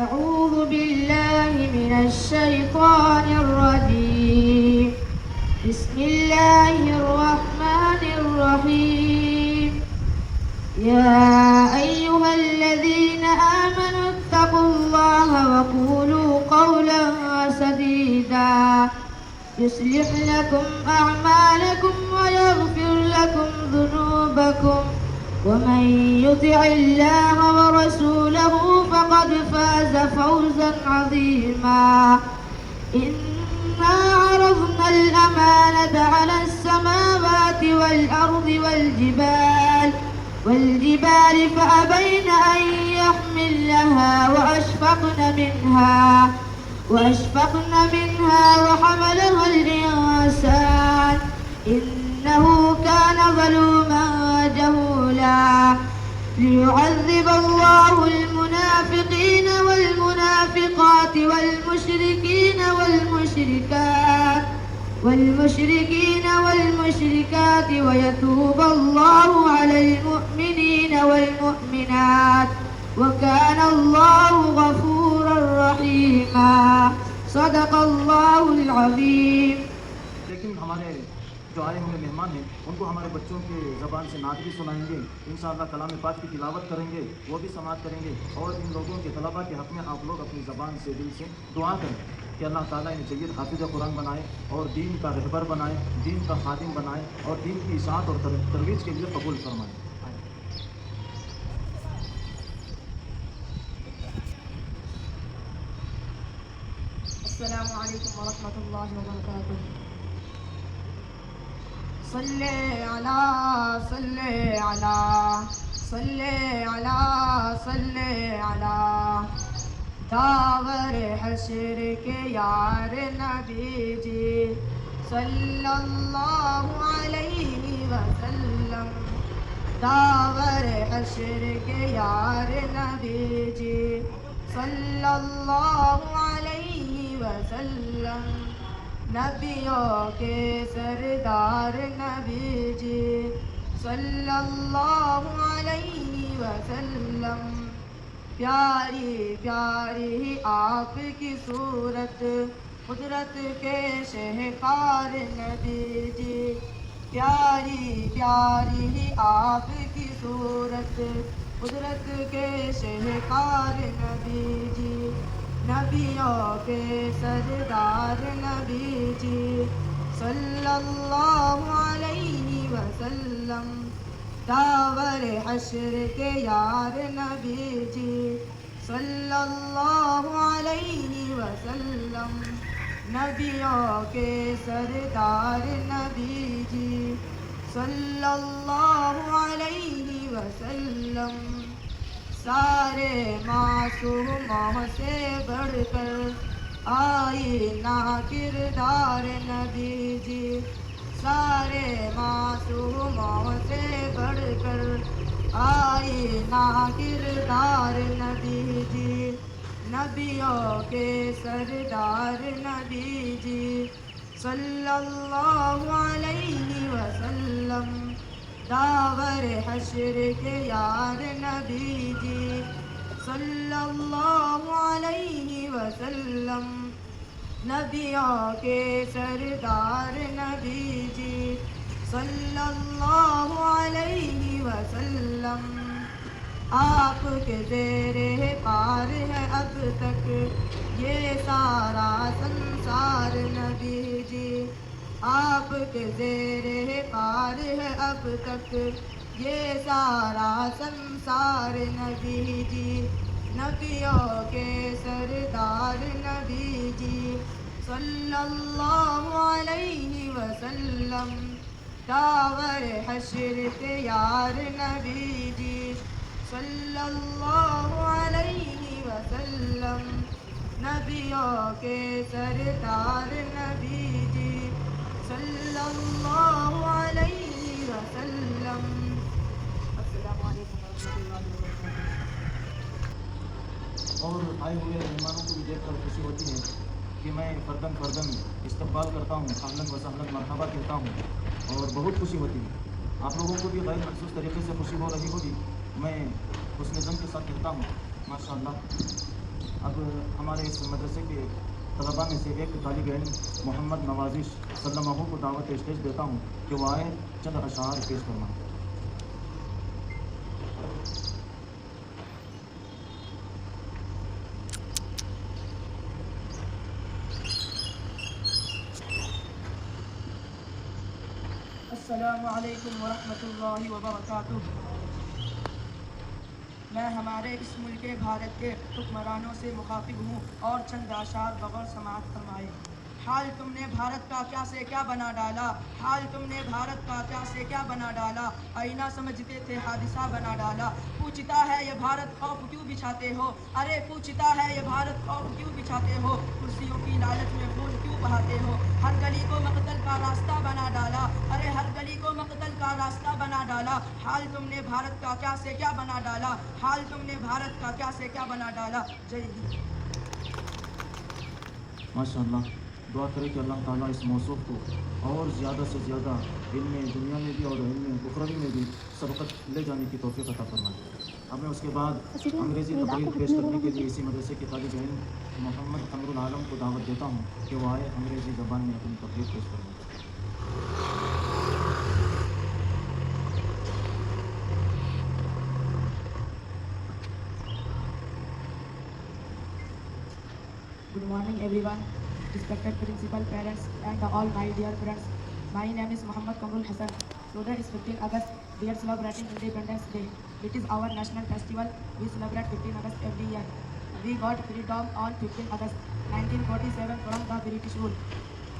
أعوذ بالله من الشيطان الرجيم. بسم الله الرحمن الرحيم. يا أيها الذين آمنوا اتقوا الله وقولوا قولا سديدا يصلح لكم أعمالكم ويغفر لكم ذنوبكم ومن يطع الله ورسوله فقد فاز فوزا عظيما. إنا عرضنا الأمانة على السماوات والأرض والجبال فأبين أن يحملنها وأشفقن منها وحملها الإنسان إنه كان ظلوما جهولا. ليعذب الله المنافقين والمنافقات والمشركات ويتوب الله على المؤمنين والمؤمنات وكان الله غفورا رحيما. صدق الله العظيم. لیکن ہمارے جو آئے ہوئے مہمان ہیں ان کو ہمارے بچوں کی زبان سے نعت بھی سنائیں گے، انشاءاللہ کلام پاک کی تلاوت کریں گے، وہ بھی سماعت کریں گے، اور ان لوگوں کے طلباء کے حق میں آپ لوگ اپنی زبان سے دل سے دعا کریں کہ اللہ تعالیٰ انہیں جید حافظ قرآن بنائے اور دین کا رہبر بنائے، دین کا خادم بنائے اور دین کی اشاعت اور ترویج کے لیے قبول فرمائے. السلام علیکم ورحمۃ اللہ وبرکاتہ. صلی علی صلی علی صلی علی صلی علی داور حشر کے یار نبی جی صلی اللہ علیہ وسلم. داور حشر کے یار نبی جی صلی اللہ علیہ وسلم. نبیوں کے سردار نبی جی صلی اللہ علیہ وسلم. پیاری پیاری آپ کی صورت قدرت کے شہکار نبی جی. پیاری پیاری آپ کی صورت قدرت کے شہکار نبی جی. نبیوں کے سردار نبی جی صلی اللہ علیہ وسلم. داور حشر کے یار نبی جی صلی اللہ علیہ وسلم. نبیوں کے سردار نبی جی صلی اللہ علیہ وسلم. سارے معصوموں سے بڑھ کر آئینہ کردار نبی جی. سارے معصوموں سے بڑھ کر آئینہ کردار نبی جی. نبیوں کے سردار نبی جی صلی اللہ علیہ وسلم داور حشر کے یار نبی جی صلی اللہ علیہ وسلم نبیوں کے سردار نبی جی صلی اللہ علیہ وسلم آپ کے زیر پار ہے اب تک یہ سارا سنسار نبی جی آپ کے زیر پار ہے اب تک یہ سارا سنسار نبی جی نبیوں کے سردار نبی جی صلی اللہ علیہ وسلم داور حشر کے یار نبی جی صلی اللہ علیہ وسلم نبیوں کے سردار نبی جی صلی اللہ علیہ وسلم السلام علیکم ورحمۃ اللہ وبرکاتہ۔ اور آئے ہوئے مہمانوں کو بھی دیکھ کر خوشی ہوتی ہے کہ میں فردن فردن استقبال کرتا ہوں، اہلاً و سہلاً مرحبا کہتا ہوں اور بہت خوشی ہوتی ہے۔ آپ لوگوں کو بھی غیر مخصوص طریقے سے خوشی ہو رہی ہوگی، میں حسن ظن کے ساتھ کہتا ہوں ماشاء اللہ۔ اب ہمارے اس مدرسے کے طلباء میں سے ایک طالب علم محمد نوازش سلمہ کو دعوت اسٹیج دیتا ہوں کہ وہ آئے چند اشعار پیش کرنا۔ السلام علیکم ورحمۃ اللہ وبرکاتہ۔ میں ہمارے اس ملک بھارت کے حکمرانوں سے مخاطب ہوں اور چند اشعار بغور سماعت فرمائے۔ حال تم نے بھارت کا کیا سے کیا بنا ڈالا، حال تم نے بھارت کا کیا سے کیا بنا ڈالا، آئینہ سمجھتے تھے حادثہ بنا ڈالا۔ پوچھتا ہے یہ بھارت خوف کیوں بچھاتے ہو، ارے پوچھتا ہے یہ بھارت خوف کیوں بچھاتے ہو، کرسیوں کی لالچ میں خون کیوں بہاتے ہو، ہر گلی کو مقتل کا راستہ بنا ڈالا، ارے ہر گلی کو مقتل کا راستہ بنا ڈالا۔ حال تم نے بھارت کا کیا سے کیا بنا ڈالا، حال تم نے بھارت کا کیا سے کیا بنا ڈالا۔ جے ہند۔ ماشاء اللہ، دعا کرے کہ اللہ تعالیٰ اس موصوف کو اور زیادہ سے زیادہ علم دنیا میں بھی اور علم اخروی میں بھی سبقت لے جانے کی توفیق عطا فرمائے۔ اب میں اس کے بعد انگریزی تقریر پیش کرنے کے لیے اسی مدرسے کے طالب علم محمد امر العالم کو دعوت دیتا ہوں کہ وہ آئے انگریزی زبان میں اپنی تقریر پیش کریں۔ Good morning everyone, respected principal, parents and all my dear friends. My name is Muhammad Kamrul Hassan. Today is 15 August. We are celebrating Independence Day. It is our national festival. We celebrate 15 August every year. We got freedom on 15 August 1947 from the British rule.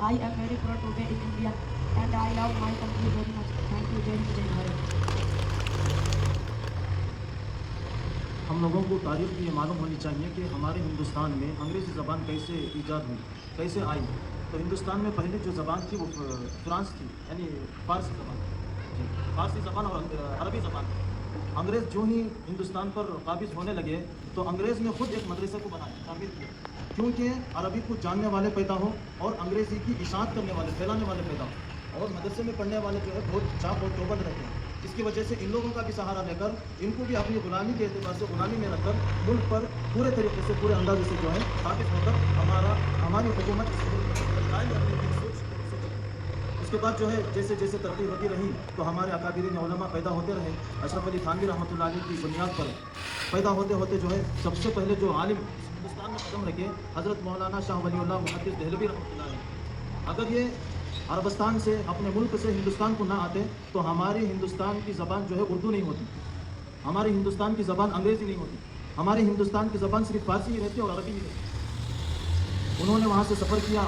I am very proud to be an Indian and I love my country very much. Thank you. Jai Hind, Jai Bharat. ہم لوگوں کو تاریخ کی یہ معلوم ہونی چاہیے کہ ہمارے ہندوستان میں انگریزی زبان کیسے ایجاد ہوئی، کیسے آئی۔ تو ہندوستان میں پہلے جو زبان تھی وہ فرانس تھی، یعنی فارسی زبان، جی فارسی زبان اور عربی زبان۔ انگریز جو ہی ہندوستان پر قابض ہونے لگے تو انگریز نے خود ایک مدرسے کو بنایا، تعمیر کیا، کیونکہ عربی کو جاننے والے پیدا ہو اور انگریزی کی اشاعت کرنے والے، پھیلانے والے پیدا ہو، اور مدرسے میں پڑھنے والے جو ہے بہت چاق اور چوبند رہتے ہیں۔ اس کی وجہ سے ان لوگوں کا بھی سہارا لے کر ان کو بھی اپنی غلامی کے اعتبار سے غلامی میں رکھ کر ملک پر پورے طریقے سے، پورے اندازے سے جو ہے قابض ہو کر ہماری حکومت قائم کرنے کی سوچ۔ اس کے بعد جو ہے جیسے جیسے ترقی ہوتی رہی تو ہمارے اکابرین علماء پیدا ہوتے رہے۔ اشرف علی تھانوی رحمۃ اللہ علیہ کی بنیاد پر پیدا ہوتے ہوتے جو ہے سب سے پہلے جو عالم ہندوستان میں قدم رکھے حضرت مولانا شاہ ولی اللہ محدث دہلوی رحمۃ اللہ علیہ۔ اگر یہ عربستان سے، اپنے ملک سے ہندوستان کو نہ آتے تو ہماری ہندوستان کی زبان جو ہے اردو نہیں ہوتی، ہماری ہندوستان کی زبان انگریزی نہیں ہوتی، ہمارے ہندوستان کی زبان صرف فارسی ہی رہتی اور عربی ہی رہتی۔ انہوں نے وہاں سے سفر کیا،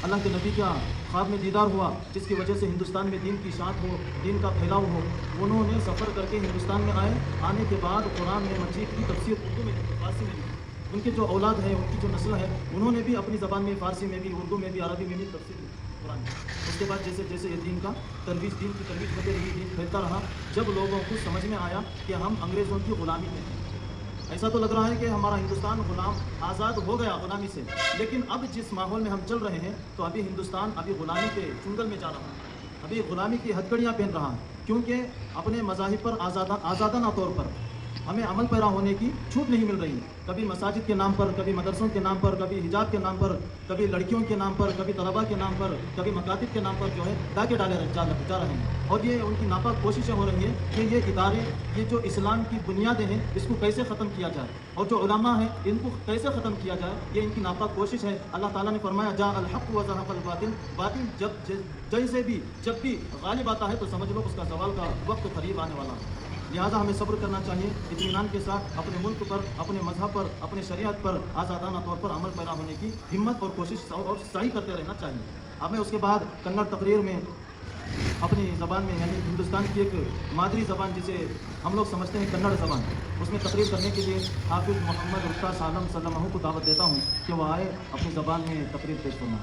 اللہ کے نبی کا خواب میں دیدار ہوا، جس کی وجہ سے ہندوستان میں دین کی اشاعت ہو، دین کا پھیلاؤ ہو۔ انہوں نے سفر کر کے ہندوستان میں آئے، آنے کے بعد قرآن میں مجید کی تفسیر اردو میں لکھی، فارسی میں لکھی۔ ان کے جو اولاد ہے، ان کی جو نسل ہے، انہوں نے بھی اپنی زبان میں فارسی میں بھی، اردو میں بھی، عربی میں بھی تفسیر لکھی قرآن میں۔ اس کے بعد جیسے جیسے یہ دین کی ترویج ہوتی رہی، دین پھیلتا رہا، جب لوگوں کو سمجھ میں آیا کہ ہم انگریزوں کی غلامی میں ہیں، ایسا تو لگ رہا ہے کہ ہمارا ہندوستان غلام آزاد ہو گیا غلامی سے، لیکن اب جس ماحول میں ہم چل رہے ہیں تو ابھی ہندوستان ابھی غلامی کے چنگل میں جا رہا ہے، ابھی غلامی کی ہتھکڑیاں پہن رہا ہے، کیونکہ اپنے مذاہب پر آزادانہ طور پر ہمیں عمل پیرا ہونے کی چھوٹ نہیں مل رہی ہے۔ کبھی مساجد کے نام پر، کبھی مدرسوں کے نام پر، کبھی حجاب کے نام پر، کبھی لڑکیوں کے نام پر، کبھی طلباء کے نام پر، کبھی مکاتب کے نام پر جو ہے ڈاکے ڈالے جا رہے ہیں، اور یہ ان کی ناپاک کوششیں ہو رہی ہیں کہ یہ ادارے، یہ جو اسلام کی بنیادیں ہیں، اس کو کیسے ختم کیا جائے، اور جو علماء ہیں ان کو کیسے ختم کیا جائے، یہ ان کی ناپاک کوشش ہے۔ اللہ تعالیٰ نے فرمایا جاء الحق وزهق الباطل، باطل جب بھی غالب آتا ہے تو سمجھ لو اس کا زوال کا وقت قریب آنے والا ہے۔ لہٰذا ہمیں صبر کرنا چاہیے، اطمینان کے ساتھ اپنے ملک پر، اپنے مذہب پر، اپنے شریعت پر آزادانہ طور پر عمل پیرا ہونے کی ہمت اور کوشش اور سعی کرتے رہنا چاہیے۔ اب میں اس کے بعد کنڑ تقریر میں اپنی زبان میں، یعنی ہندوستان کی ایک مادری زبان جسے ہم لوگ سمجھتے ہیں کنڑ زبان، اس میں تقریر کرنے کے لیے حافظ محمد استاد عالم صلی اللہ علیہ وسلم کو دعوت دیتا ہوں کہ وہ آئے اپنی زبان میں تقریر پیش کرنا۔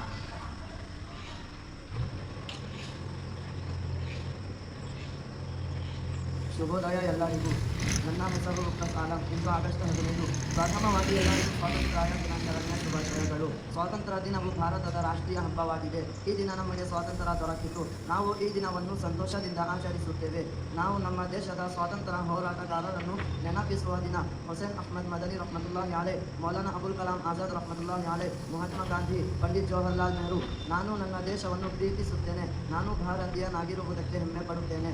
ಶುಭೋದಯ ಎಲ್ಲರಿಗೂ. ನನ್ನ ಹೆಸರು ಡಾಕ್ಟರ್ ಆಲಂ. ಇಂದು ಆಗಸ್ಟ್ 15 ಪ್ರಥಮವಾಗಿ ಎಲ್ಲರಿಗೂ ಸ್ವಾತಂತ್ರ್ಯ ದಿನಾಚರಣೆಯ ಶುಭಾಶಯಗಳು. ಸ್ವಾತಂತ್ರ್ಯ ದಿನವು ಭಾರತದ ರಾಷ್ಟ್ರೀಯ ಹಬ್ಬವಾಗಿದೆ. ಈ ದಿನ ನಮಗೆ ಸ್ವಾತಂತ್ರ್ಯ ದೊರಕಿತು. ನಾವು ಈ ದಿನವನ್ನು ಸಂತೋಷದಿಂದ ಆಚರಿಸುತ್ತೇವೆ. ನಾವು ನಮ್ಮ ದೇಶದ ಸ್ವಾತಂತ್ರ್ಯ ಹೋರಾಟಗಾರರನ್ನು ನೆನಪಿಸುವ ದಿನ. ಹುಸೇನ್ ಅಹ್ಮದ್ ಮದನಿ ರಹಮತುಲ್ಲಾಹಿ ಅಲೈಹಿ, ಮೌಲಾನಾ ಅಬುಲ್ ಕಲಾಂ ಆಜಾದ್ ರಹಮತುಲ್ಲಾಹಿ ಅಲೈಹಿ, ಮಹಾತ್ಮ ಗಾಂಧಿ, ಪಂಡಿತ್ ಜವಾಹರ್ಲಾಲ್ ನೆಹರು. ನಾನು ನನ್ನ ದೇಶವನ್ನು ಪ್ರೀತಿಸುತ್ತೇನೆ. ನಾನು ಭಾರತೀಯನಾಗಿರುವುದಕ್ಕೆ ಹೆಮ್ಮೆ ಪಡುತ್ತೇನೆ.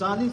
40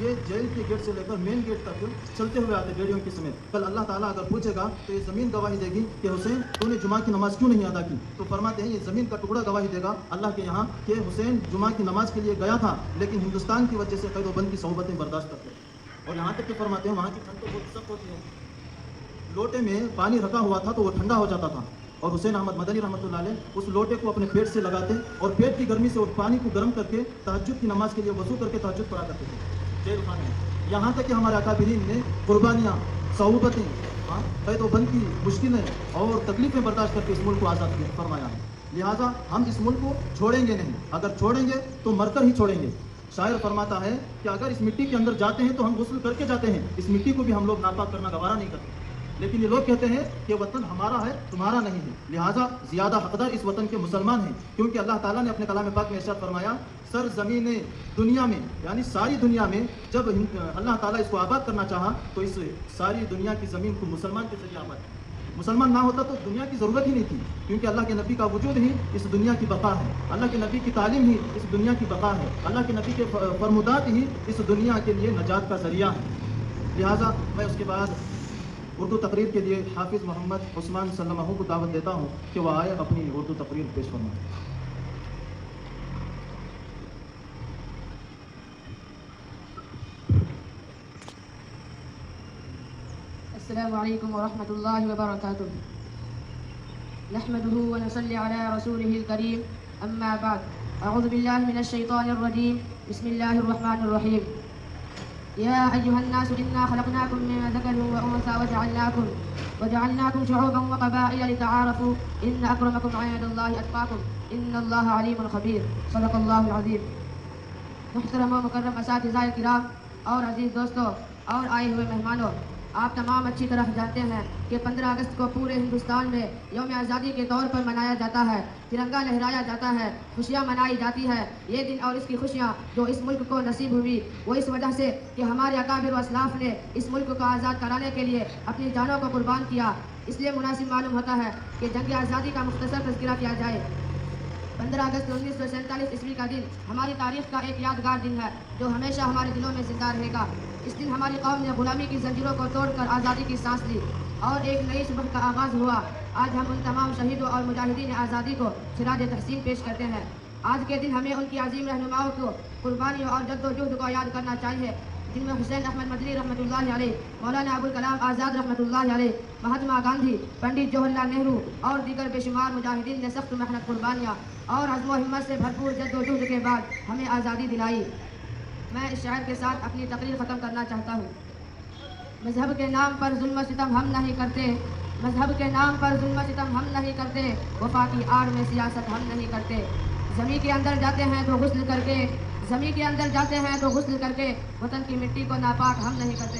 یہ جیل کے گیٹ سے لے کر مین گیٹ تک چلتے ہوئے آتے گاڑیوں کے سمیت. کل اللہ تعالیٰ اگر پوچھے گا تو یہ زمین گواہی دے گی کہ حسین تو نے جمعہ کی نماز کیوں نہیں ادا کی. تو فرماتے ہیں یہ زمین کا ٹکڑا گواہی دے گا اللہ کے یہاں کہ حسین جمعہ کی نماز کے لیے گیا تھا لیکن ہندوستان کی وجہ سے قید و بند کی صحبتیں برداشت کرتے. اور یہاں تک کہ فرماتے ہیں وہاں کی ٹھنڈ تو بہت سخت ہوتی ہے. لوٹے میں پانی رکھا ہوا تھا تو وہ ٹھنڈا ہو جاتا تھا اور حسین احمد مدنی رحمۃ اللہ علیہ اس لوٹے کو اپنے پیٹ سے لگاتے اور پیٹ کی گرمی سے اس پانی کو گرم کر کے تہجد کی نماز کے لیے وضو کر کے تہجد پڑھا کرتے تھے جیل خانے میں. یہاں تک کہ ہمارے اکابرین نے قربانیاں صحبتیں قید و بند کی مشکلیں اور تکلیفیں برداشت کر کے اس ملک کو آزاد فرمایا ہے. لہٰذا ہم اس ملک کو چھوڑیں گے نہیں. اگر چھوڑیں گے تو مر کر ہی چھوڑیں گے. شاعر فرماتا ہے کہ اگر اس مٹی کے اندر جاتے ہیں تو ہم غسل کر کے جاتے ہیں. اس مٹی کو بھی ہم لوگ ناپاک کرنا گوارا نہیں کرتے. لیکن یہ لوگ کہتے ہیں کہ وطن ہمارا ہے تمہارا نہیں ہے. لہٰذا زیادہ حقدار اس وطن کے مسلمان ہیں کیونکہ اللہ تعالیٰ نے اپنے کلام پاک میں ارشاد فرمایا سر زمین دنیا میں یعنی ساری دنیا میں جب اللہ تعالیٰ اس کو آباد کرنا چاہا تو اس ساری دنیا کی زمین کو مسلمان کے ذریعے آباد کیا. مسلمان نہ ہوتا تو دنیا کی ضرورت ہی نہیں تھی کیونکہ اللہ کے نبی کا وجود ہی اس دنیا کی بقا ہے. اللہ کے نبی کی تعلیم ہی اس دنیا کی بقا ہے. اللہ کے نبی کے فرمودات ہی اس دنیا کے لیے نجات کا ذریعہ ہے. لہٰذا میں اس کے بعد اردو تقریر کے لیے حافظ محمد عثمان سلمہ کو دعوت دیتا ہوں کہ وہ آئے اپنی اردو تقریر پیش فرمائیں. السلام علیکم ورحمۃ اللہ وبرکاتہ. نحمده ونصلي على رسوله الكريم اما بعد. اعوذ باللہ من الشیطان الرجیم. بسم اللہ الرحمن الرحیم. یا ایها الناس انا خلقناکم من ذکر وانثى وجعلناکم شعوبا وقبائل لتعارفوا ان اکرمکم عند اللہ اتقاکم ان اللہ علیم خبیر. صدق اللہ العظیم. محترم و مکرم اساتذہ کرام اور عزیز دوستوں اور آئے ہوئے مہمانوں، آپ تمام اچھی طرح جانتے ہیں کہ 15 اگست کو پورے ہندوستان میں یوم آزادی کے طور پر منایا جاتا ہے. ترنگا لہرایا جاتا ہے، خوشیاں منائی جاتی ہے. یہ دن اور اس کی خوشیاں جو اس ملک کو نصیب ہوئی وہ اس وجہ سے کہ ہمارے اکابر و اسلاف نے اس ملک کو آزاد کرانے کے لیے اپنی جانوں کو قربان کیا. اس لیے مناسب معلوم ہوتا ہے کہ جنگ آزادی کا مختصر تذکرہ کیا جائے. 15 اگست 1947 عیسوی کا دن ہماری تاریخ کا ایک یادگار دن ہے جو ہمیشہ ہمارے دلوں میں زندہ رہے گا. اس دن ہماری قوم نے غلامی کی زنجیروں کو توڑ کر آزادی کی سانس لی اور ایک نئی صبح کا آغاز ہوا. آج ہم ان تمام شہیدوں اور مجاہدین آزادی کو خراج تحسین پیش کرتے ہیں. آج کے دن ہمیں ان کی عظیم رہنماؤں کو قربانیوں اور جد و جہد کو یاد کرنا چاہیے جن میں حسین احمد مدنی رحمۃ اللہ علیہ، مولانا ابوالکلام آزاد رحمۃ اللہ علیہ، مہاتما گاندھی، پنڈت جواہر لال نہرو اور دیگر بے شمار مجاہدین نے سخت محنت، قربانیاں اور عزم و ہمت سے بھرپور جد و جہد کے بعد ہمیں آزادی دلائی. میں اس شاعر کے ساتھ اپنی تقریر ختم کرنا چاہتا ہوں. مذہب کے نام پر ظلم و ستم ہم نہیں کرتے، مذہب کے نام پر ظلم و ستم ہم نہیں کرتے، وفا کی آڑ میں سیاست ہم نہیں کرتے. زمین کے اندر جاتے ہیں تو غسل کر کے، زمین کے اندر جاتے ہیں تو غسل کر کے، وطن کی مٹی کو ناپاک ہم نہیں کرتے.